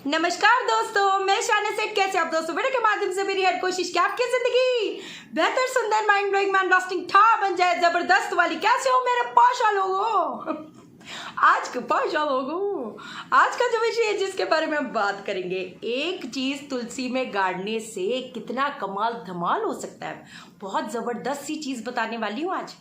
नमस्कार दोस्तों, मैं शाना सेठ। कैसे आप दोस्तों? वीडियो के माध्यम से मेरी हर कोशिश कि आपकी जिंदगी बेहतर, सुंदर, माइंड ब्लोइंग, मैन ब्लास्टिंग था बन जाए, जबरदस्त वाली। कैसे हो मेरे पाशा लोगों? आज के पाशा लोगों, आज का जो विषय है जिसके बारे में हम बात करेंगे, एक चीज तुलसी में गाड़ने से कितना कमाल धमाल हो सकता है। बहुत जबरदस्त सी चीज बताने वाली हूँ आज।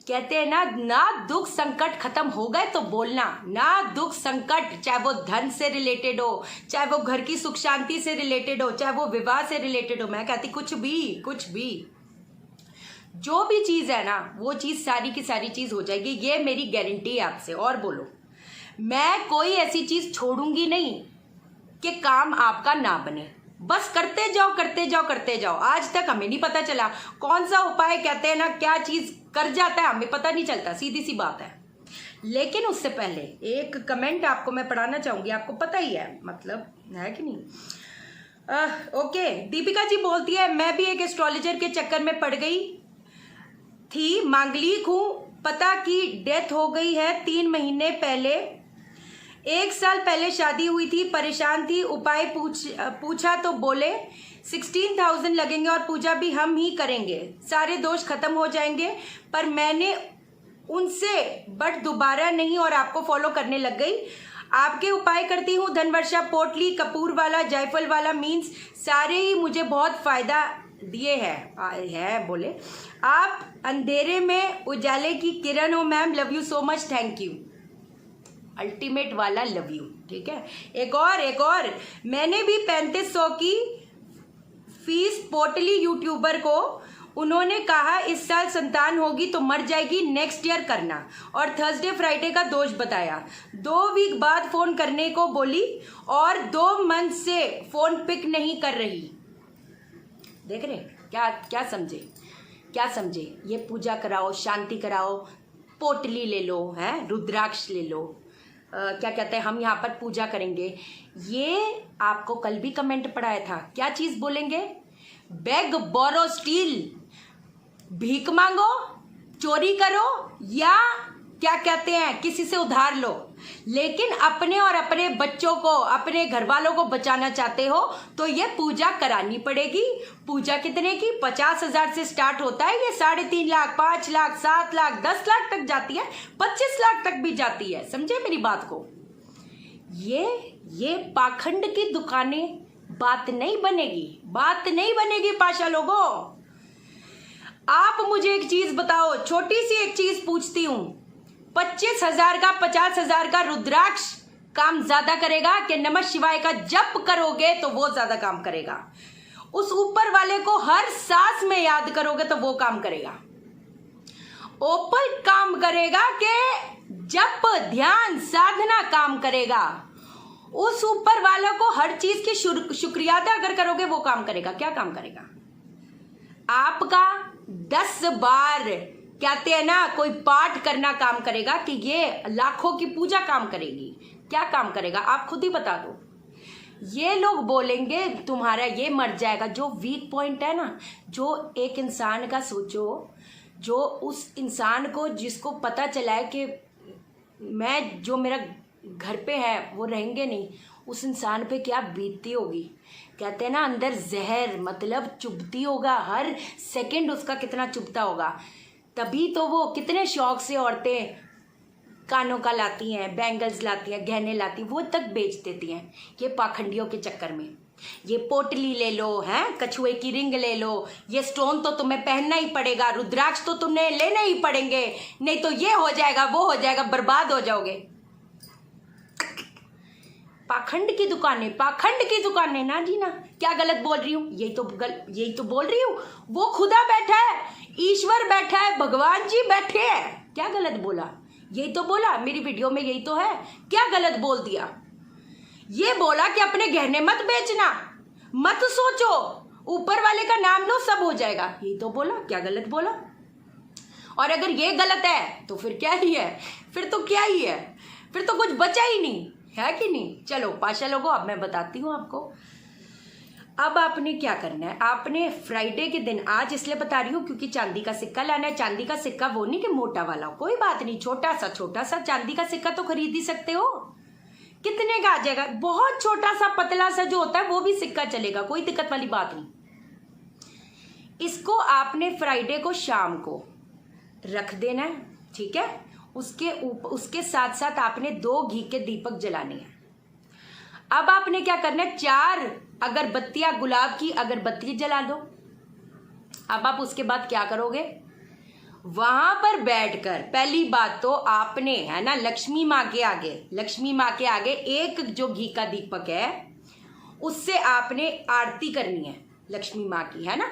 कहते हैं ना दुख संकट खत्म हो गए तो बोलना। ना दुख संकट, चाहे वो धन से रिलेटेड हो, चाहे वो घर की सुख शांति से रिलेटेड हो, चाहे वो विवाह से रिलेटेड हो, मैं कहती कुछ भी जो भी चीज है ना, वो चीज सारी की सारी चीज हो जाएगी। ये मेरी गारंटी है आपसे। और बोलो, मैं कोई ऐसी चीज छोड़ूंगी नहीं कि काम आपका ना बने। बस करते जाओ करते जाओ करते जाओ। आज तक हमें नहीं पता चला कौन सा उपाय, कहते हैं ना, क्या चीज कर जाता है, हमें पता नहीं चलता, सीधी सी बात है। लेकिन उससे पहले एक कमेंट आपको मैं पढ़ाना चाहूंगी। आपको पता ही है, मतलब है कि नहीं? ओके, दीपिका जी बोलती है, मैं भी एक एस्ट्रोलॉजर के चक्कर में पड़ गई थी, मांगलिक हूं, पता की डेथ हो गई है 3 महीने पहले। 1 साल पहले शादी हुई थी, परेशान थी, उपाय पूछा तो बोले 16,000 लगेंगे और पूजा भी हम ही करेंगे, सारे दोष खत्म हो जाएंगे। पर मैंने उनसे बट दोबारा नहीं और आपको फॉलो करने लग गई। आपके उपाय करती हूँ, धनवर्षा, पोटली, कपूर वाला, जायफल वाला, मीन्स सारे ही मुझे बहुत फायदा दिए है। बोले आप अंधेरे में उजाले की किरण हो ma'am, love you so much, thank you, ultimate वाला लव यू। ठीक है, एक और मैंने भी 3500 की फीस पोटली यूट्यूबर को, उन्होंने कहा इस साल संतान होगी तो मर जाएगी, नेक्स्ट ईयर करना, और थर्सडे फ्राइडे का दोष बताया। 2 वीक बाद फोन करने को बोली और 2 मंथ से फोन पिक नहीं कर रही। देख रहे क्या समझे? ये पूजा कराओ, शांति कराओ, पोटली ले लो, है रुद्राक्ष ले लो, क्या कहते हैं, हम यहाँ पर पूजा करेंगे। ये आपको कल भी कमेंट पढ़ाया था। क्या चीज बोलेंगे? बेग, बोरो, स्टील, भीख मांगो, चोरी करो, या क्या कहते हैं, किसी से उधार लो। लेकिन अपने और अपने बच्चों को, अपने घर वालों को बचाना चाहते हो तो ये पूजा करानी पड़ेगी। पूजा कितने की? 50,000 से स्टार्ट होता है। ये 3.5 लाख, 5 लाख, 7 लाख, 10 लाख तक जाती है, 25 लाख तक भी जाती है। समझे मेरी बात को? ये पाखंड की दुकानें, बात नहीं बनेगी पाशा लोगों। आप मुझे एक चीज बताओ, छोटी सी एक चीज पूछती हूं, 25,000 का, 50,000 का रुद्राक्ष काम ज्यादा करेगा कि नमः शिवाय का जप करोगे तो वो ज्यादा काम करेगा? उस ऊपर वाले को हर सांस में याद करोगे तो वो काम करेगा? ओपल काम करेगा कि जप, ध्यान, साधना काम करेगा? उस ऊपर वालों को हर चीज की शुक्रिया अगर करोगे वो काम करेगा? क्या काम करेगा? आपका 10 बार, कहते हैं ना, कोई पाठ करना काम करेगा कि ये लाखों की पूजा काम करेगी? क्या काम करेगा? आप खुद ही बता दो। ये लोग बोलेंगे तुम्हारा ये मर जाएगा। जो वीक पॉइंट है ना, जो एक इंसान का सोचो, जो उस इंसान को, जिसको पता चला है कि मैं, जो मेरा घर पे है वो रहेंगे नहीं, उस इंसान पे क्या बीतती होगी। कहते हैं ना, अंदर जहर, मतलब चुभती होगा, हर सेकंड उसका कितना चुभता होगा। तभी तो वो कितने शौक से औरतें कानों का लाती हैं, बैंगल्स लाती हैं, गहने लाती, वो तक बेच देती हैं ये पाखंडियों के चक्कर में। ये पोटली ले लो, हैं, कछुए की रिंग ले लो, ये स्टोन तो तुम्हें पहनना ही पड़ेगा, रुद्राक्ष तो तुम्हें लेने ही पड़ेंगे, नहीं तो ये हो जाएगा, वो हो जाएगा, बर्बाद हो जाओगे। पाखंड की दुकानें ना जी ना। क्या गलत बोल रही हूँ? यही तो बोल रही हूँ। वो खुदा बैठा है, ईश्वर बैठा है, भगवान जी बैठे हैं। क्या गलत बोला? यही तो बोला मेरी वीडियो में, यही तो है। क्या गलत बोल दिया? ये बोला कि अपने गहने मत बेचना, मत सोचो, ऊपर वाले का नाम लो, सब हो जाएगा। यही तो बोला। क्या गलत बोला? और अगर ये गलत है तो फिर क्या ही है? फिर तो कुछ बचा ही नहीं, है कि नहीं? चलो पाशा लोगों, अब मैं बताती हूँ आपको। अब आपने क्या करना है, आपने फ्राइडे के दिन, आज इसलिए बता रही हूँ क्योंकि चांदी का सिक्का लाना है। चांदी का सिक्का वो नहीं कि मोटा वाला, कोई बात नहीं, छोटा सा चांदी का सिक्का तो खरीद ही सकते हो। कितने का आ जाएगा? बहुत छोटा सा पतला सा जो होता है वो भी सिक्का चलेगा, कोई दिक्कत वाली बात नहीं। इसको आपने फ्राइडे को शाम को रख देना है, ठीक है। उसके साथ साथ आपने 2 घी के दीपक जलाने हैं। अब आपने क्या करना है, 4 अगरबत्तियां, गुलाब की अगरबत्ती जला दो। अब आप उसके बाद क्या करोगे, वहां पर बैठकर पहली बात तो आपने, है ना, लक्ष्मी माँ के आगे एक जो घी का दीपक है उससे आपने आरती करनी है लक्ष्मी माँ की, है ना।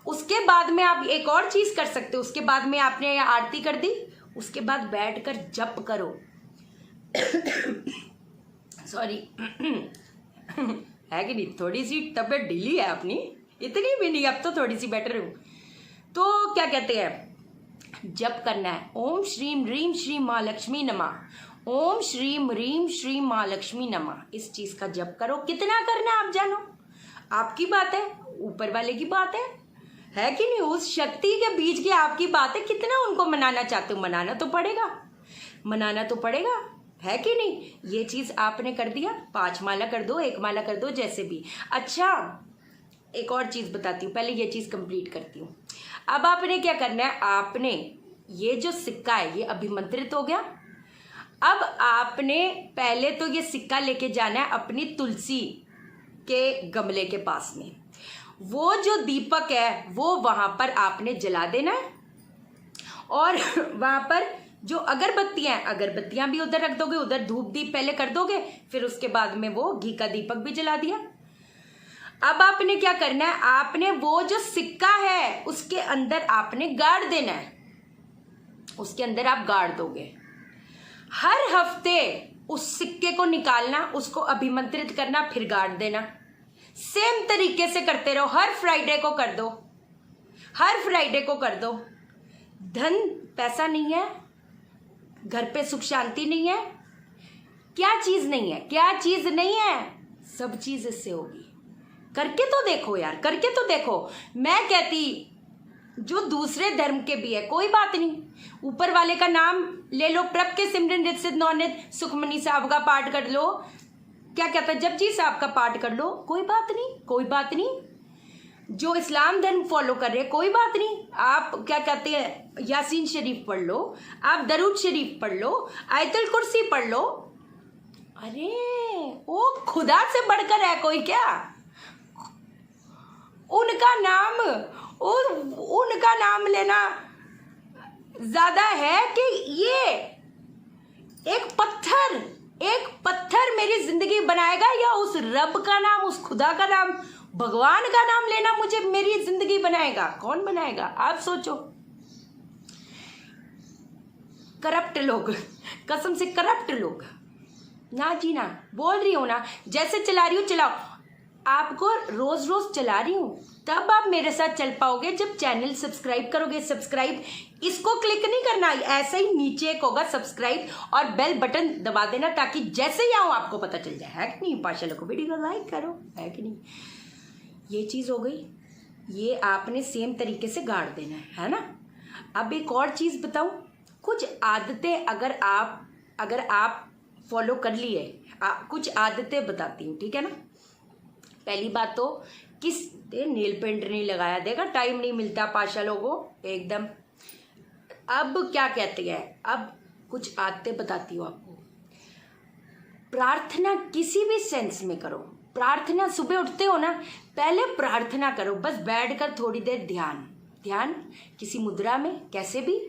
उसके बाद में आप एक और चीज कर सकते हो। उसके बाद में आपने आरती कर दी, उसके बाद बैठकर जप करो। सॉरी है कि नहीं, थोड़ी सी तबीयत ढीली है अपनी, इतनी भी नहीं, अब तो थोड़ी सी बेटर हूँ। तो क्या कहते हैं, जप करना है। ओम श्रीम ह्रीम श्री माँ लक्ष्मी नमः, ओम श्रीम ह्रीम श्री माँ लक्ष्मी नमः। इस चीज का जप करो। कितना करना है आप जानो, आपकी बात है, ऊपर वाले की बात है कि नहीं, उस शक्ति के बीच की आपकी बात है। कितना उनको मनाना चाहते हो, मनाना तो पड़ेगा, है कि नहीं। ये चीज आपने कर दिया, 5 माला कर दो, 1 माला कर दो, जैसे भी। अच्छा, एक और चीज बताती हूँ, पहले ये चीज कंप्लीट करती हूँ। अब आपने क्या करना है, आपने ये जो सिक्का है ये अभिमंत्रित हो गया। अब आपने पहले तो ये सिक्का लेके जाना है अपनी तुलसी के गमले के पास में। वो जो दीपक है वो वहां पर आपने जला देना है, और वहां पर जो अगरबत्तियां भी उधर रख दोगे, उधर धूप दीप पहले कर दोगे, फिर उसके बाद में वो घी का दीपक भी जला दिया। अब आपने क्या करना है, आपने वो जो सिक्का है उसके अंदर आपने गाड़ देना है, उसके अंदर आप गाड़ दोगे। हर हफ्ते उस सिक्के को निकालना, उसको अभिमंत्रित करना, फिर गाड़ देना। सेम तरीके से करते रहो, हर फ्राइडे को कर दो। धन पैसा नहीं है, घर पे सुख शांति नहीं है, क्या चीज नहीं है, सब चीज इससे होगी। करके तो देखो यार, करके तो देखो। मैं कहती जो दूसरे धर्म के भी है, कोई बात नहीं, ऊपर वाले का नाम ले लो, प्रभ के सिमरन रित सिद्ध नौनित सुखमनी साहब का पाठ कर लो, क्या कहता है जपजी साहब का पाठ कर लो, कोई बात नहीं। जो इस्लाम धर्म फॉलो कर रहे हैं, कोई बात नहीं, आप क्या कहते हैं यासीन शरीफ पढ़ लो, आप दरूद शरीफ पढ़ लो, आयतुल कुर्सी पढ़ लो। अरे वो खुदा से बढ़कर है कोई क्या? उनका नाम लेना ज्यादा है कि ये एक पत्थर मेरी जिंदगी बनाएगा, या उस रब का नाम, उस खुदा का नाम, भगवान का नाम लेना मुझे मेरी जिंदगी बनाएगा? कौन बनाएगा? आप सोचो। करप्ट लोग, कसम से करप्ट लोग। ना जी ना, बोल रही हूं ना, जैसे चला रही हूं चलाओ। आपको रोज रोज चला रही हूं, तब आप मेरे साथ चल पाओगे जब चैनल सब्सक्राइब करोगे। सब्सक्राइब इसको क्लिक नहीं करना, ऐसे ही नीचे एक होगा सब्सक्राइब, और बेल बटन दबा देना, ताकि जैसे ही आऊं आपको पता चल जाए, है कि नहीं। पाशाला को वीडियो को लाइक करो, है कि नहीं। ये चीज हो गई, ये आपने सेम तरीके से गाड़ देना है ना। अब एक और चीज बताऊं, कुछ आदतें अगर आप फॉलो कर लिए, कुछ आदतें बताती हूँ, ठीक है ना। पहली बात तो किस नेल पेंट नहीं लगाया, देगा टाइम नहीं मिलता पाशा लोगों एकदम। अब क्या कहते हैं, अब कुछ आदतें बताती हूँ आपको। प्रार्थना किसी भी सेंस में करो। प्रार्थना सुबह उठते हो ना, पहले प्रार्थना करो, बस बैठकर थोड़ी देर ध्यान किसी मुद्रा में, कैसे भी,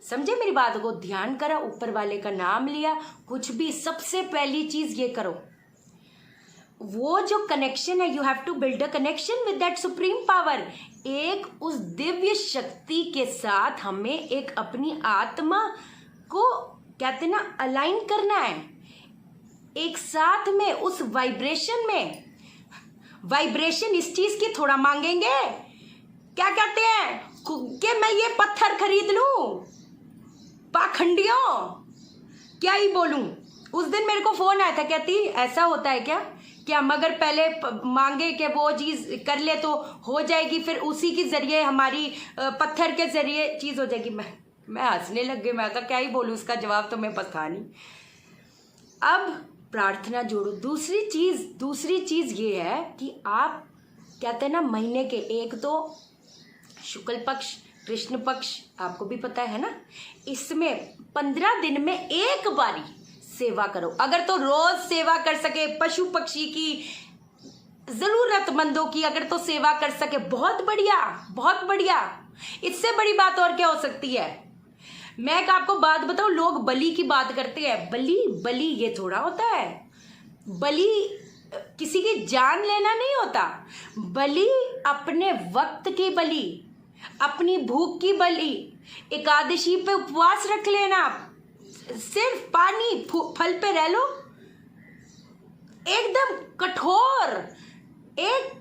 समझे मेरी बात को। ध्यान करा, ऊपर वाले का नाम लिया, कुछ भी। सबसे पहली चीज ये करो, वो जो कनेक्शन है, you have to build a connection with that supreme power. एक उस दिव्य शक्ति के साथ हमें एक अपनी आत्मा को कहते ना अलाइन करना है, एक साथ में उस वाइब्रेशन में। वाइब्रेशन इस चीज की थोड़ा मांगेंगे, क्या कहते हैं कि मैं ये पत्थर खरीद लूं, पाखंडियों, क्या ही बोलूं। उस दिन मेरे को फोन आया था, कहती ऐसा होता है क्या कि हम अगर पहले मांगे कि वो चीज कर ले तो हो जाएगी, फिर उसी के जरिए हमारी पत्थर के जरिए चीज हो जाएगी। मैं हंसने लग गई, मैं कहा क्या ही बोलूं, उसका जवाब तो मैं पता नहीं। अब प्रार्थना जोड़ो। दूसरी चीज़ ये है कि आप कहते हैं ना, महीने के एक तो शुक्ल पक्ष, कृष्ण पक्ष, आपको भी पता है ना, इसमें 15 दिन में एक बारी सेवा करो। अगर तो रोज सेवा कर सके, पशु पक्षी की, जरूरतमंदों की अगर तो सेवा कर सके, बहुत बढ़िया, बहुत बढ़िया। इससे बड़ी बात और क्या हो सकती है। मैं एक आपको बात बताऊं, लोग बलि की बात करते हैं। बलि ये थोड़ा होता है। बलि किसी की जान लेना नहीं होता। बलि अपने वक्त की बलि, अपनी भूख की बलि। एकादशी पे उपवास रख लेना, सिर्फ पानी फल पे रह लो, एकदम कठोर। एक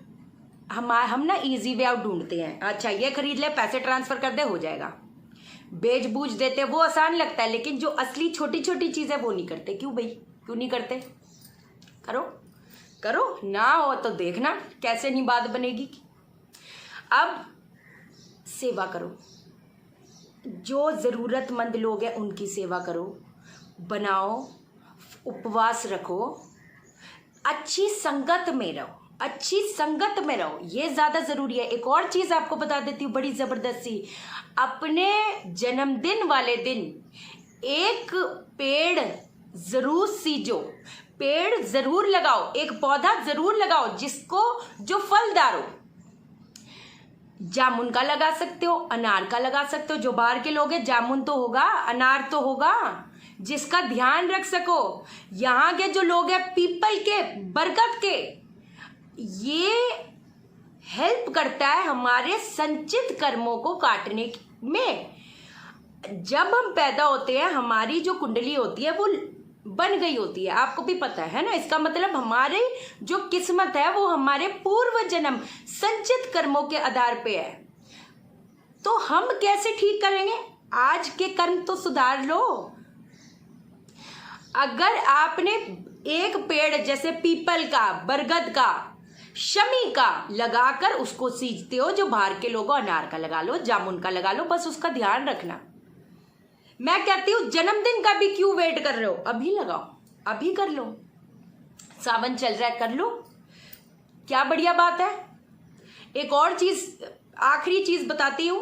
हम ना इजी वे आउट ढूंढते हैं। अच्छा ये खरीद ले, पैसे ट्रांसफर कर दे, हो जाएगा। बेच बूझ देते, वो आसान लगता है, लेकिन जो असली छोटी छोटी चीजें वो नहीं करते। क्यों भाई, क्यों नहीं करते? करो करो ना, हो तो देखना कैसे नहीं बात बनेगी। अब सेवा करो, जो जरूरतमंद लोग हैं उनकी सेवा करो, बनाओ, उपवास रखो, अच्छी संगत में रहो, अच्छी संगत में रहो, ये ज्यादा जरूरी है। एक और चीज आपको बता देती हूँ, बड़ी जबरदस्ती। अपने जन्मदिन वाले दिन एक पेड़ जरूर सींचो, पेड़ जरूर लगाओ, एक पौधा जरूर लगाओ जिसको जो फलदार हो। जामुन का लगा सकते हो, अनार का लगा सकते हो। जो बाहर के लोग हैं, जामुन तो होगा, अनार तो होगा, जिसका ध्यान रख सको। यहाँ के जो लोग हैं, पीपल के, बरगद के, ये हेल्प करता है हमारे संचित कर्मों को काटने में। जब हम पैदा होते हैं, हमारी जो कुंडली होती है वो बन गई होती है, आपको भी पता है ना। इसका मतलब हमारे जो किस्मत है वो हमारे पूर्व जन्म संचित कर्मों के आधार पे है। तो हम कैसे ठीक करेंगे? आज के कर्म तो सुधार लो। अगर आपने एक पेड़ जैसे पीपल का, बरगद का, शमी का लगाकर उसको सींचते हो, जो बाहर के लोगों, अनार का लगा लो, जामुन का लगा लो, बस उसका ध्यान रखना। मैं कहती हूँ जन्मदिन का भी क्यों वेट कर रहे हो, अभी लगाओ, अभी कर लो। सावन चल रहा है, कर लो, क्या बढ़िया बात है। एक और चीज, आखिरी चीज बताती हूँ।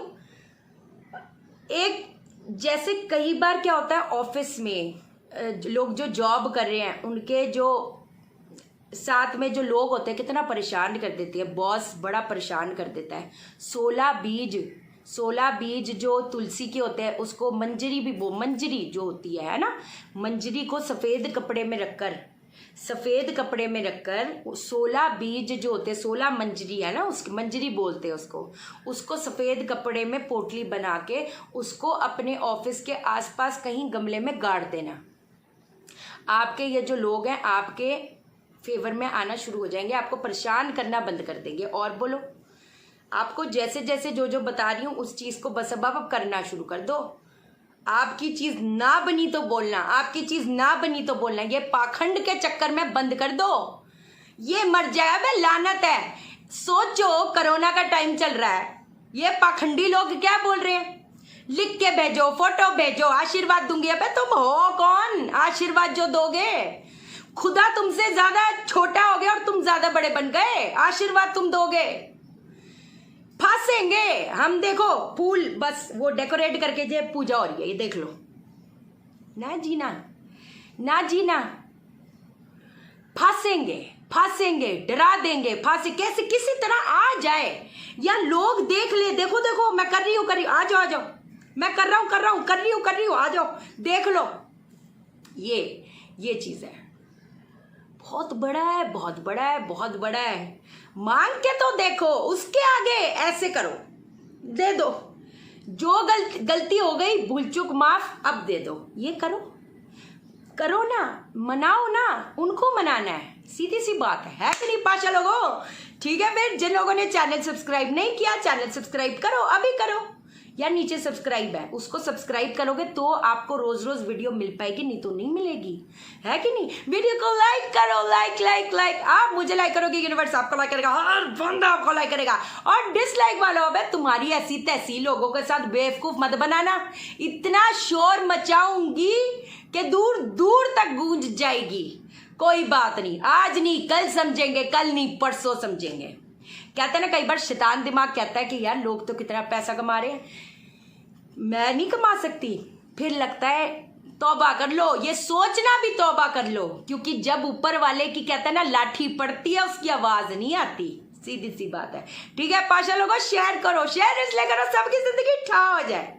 एक जैसे कई बार क्या होता है, ऑफिस में लोग जो जॉब कर रहे हैं, उनके जो साथ में जो लोग होते हैं कितना परेशान कर देते हैं, बॉस बड़ा परेशान कर देता है। 16 बीज जो तुलसी के होते हैं, उसको मंजरी भी, वो मंजरी जो होती है ना, मंजरी को सफ़ेद कपड़े में रखकर 16 बीज जो होते हैं, 16 मंजरी है ना, उसकी मंजरी बोलते हैं उसको सफ़ेद कपड़े में पोटली बना के उसको अपने ऑफिस के आसपास कहीं गमले में गाड़ देना। आपके ये जो लोग हैं आपके फेवर में आना शुरू हो जाएंगे, आपको परेशान करना बंद कर देंगे। और बोलो, आपको जैसे जैसे जो बता रही हूँ उस चीज़ को बस अब करना शुरू कर दो। आपकी चीज़ ना बनी तो बोलना, आपकी चीज़ ना बनी तो बोलना। ये पाखंड के चक्कर में बंद कर दो, ये मर जाए। बे लानत है। सोचो, कोरोना का टाइम चल रहा है, ये पाखंडी लोग क्या बोल रहे हैं, लिख के भेजो, फोटो भेजो, आशीर्वाद दूंगी। अबे तुम हो कौन आशीर्वाद जो दोगे? खुदा तुमसे ज्यादा छोटा हो गया और तुम ज्यादा बड़े बन गए, आशीर्वाद तुम दोगे? फंसेंगे हम। देखो फूल बस वो डेकोरेट करके जे पूजा हो रही है, ये देख लो। ना जीना, ना जीना, फंसेंगे, डरा देंगे, फांसी कैसे किसी तरह आ जाए या लोग देख ले, देखो देखो मैं कर रही हूँ, आ जाओ, मैं कर रहा हूँ, आ जाओ, देख लो। ये चीज है, बहुत बड़ा है। मांग के तो देखो, उसके आगे ऐसे करो, दे दो। जो गलती हो गई, भूल चूक माफ, अब दे दो। ये करो ना, मनाओ ना, उनको मनाना है, सीधी सी बात है कि नहीं पाशा लोगों? ठीक है, फिर जिन लोगों ने चैनल सब्सक्राइब नहीं किया, चैनल सब्सक्राइब करो, अभी करो। या नीचे सब्सक्राइब है, उसको सब्सक्राइब करोगे तो आपको रोज रोज वीडियो मिल पाएगी, नहीं तो नहीं मिलेगी, है कि नहीं? वीडियो को लाइक करो, लाइक। आप मुझे लाइक करोगे, यूनिवर्स आपको लाइक करेगा, हर बंदा आपको लाइक करेगा। और डिसलाइक वालों, अबे तुम्हारी ऐसी तैसी लोगों के साथ बेवकूफ मत बनाना। इतना शोर मचाऊंगी कि दूर दूर तक गूंज जाएगी। कोई बात नहीं, आज नहीं कल समझेंगे, कल नहीं परसों समझेंगे। कहते हैं ना कई बार शैतान दिमाग कहता है कि यार लोग तो कितना पैसा कमा रहे हैं, मैं नहीं कमा सकती। फिर लगता है तौबा कर लो, ये सोचना भी तौबा कर लो, क्योंकि जब ऊपर वाले की कहते हैं ना लाठी पड़ती है उसकी आवाज नहीं आती, सीधी सी बात है। ठीक है पाशा लोगों, शेयर करो, शेयर इसलिए करो सबकी जिंदगी ठा हो जाए,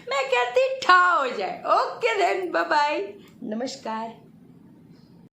मैं कहती ठा हो जाए। ओके देन, बाय बाय, नमस्कार।